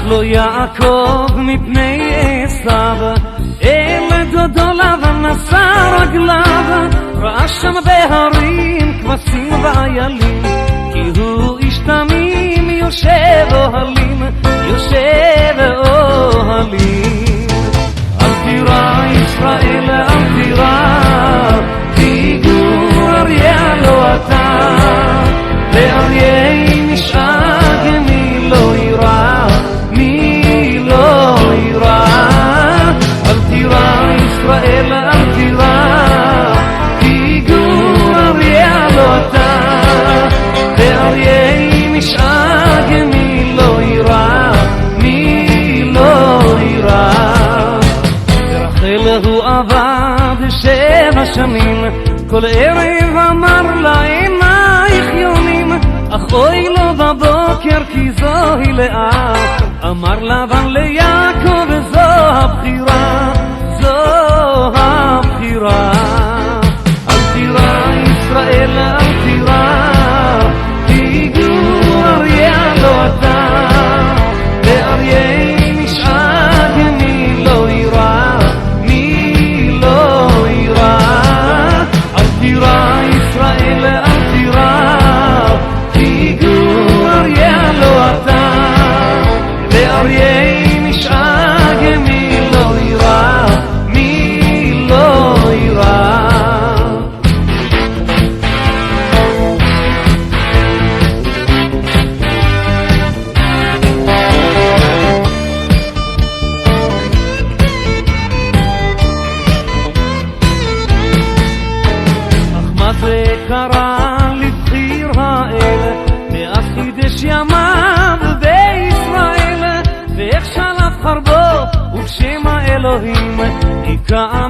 לו יעקב מפני עשיו, אל דודו לבן נשא רגליו, ראה שם בהרים כבשים ואיילים, כי הוא איש תמים יושב אוהלים, יושב אוהלים. אל תירא ישראל אל תירא, כי גור אריה לא אתה, ואריה נשאג מי לא יירא, מי לא יירא. אל תירא ישראל אל תירא, כי גור אריה לא אתה, ואריה נשאג מי לא יירא, מי לא יירא. ורחל הוא עבד 7 שנים, כל ערב אמר לה עינייך יונים, אך אוי לו בבוקר כי זוהי לאה, אמר לבן ליעקב זו הבחירה, זו הבחירה. אל תירא ישראל אל תירא, כי גור אריה לא אתה, ואריה נשאג מי לא יירא, מי לא יירא. אל תירא ישראל אל תירא, כי גור אריה לא אתה, ואריה נשאג מי לא יירא, מי לא יירא. זה קרה לבחיר האל, ואז חידש ימיו בישראל, ואיך שלף חרבו ובשם האלוהים היכה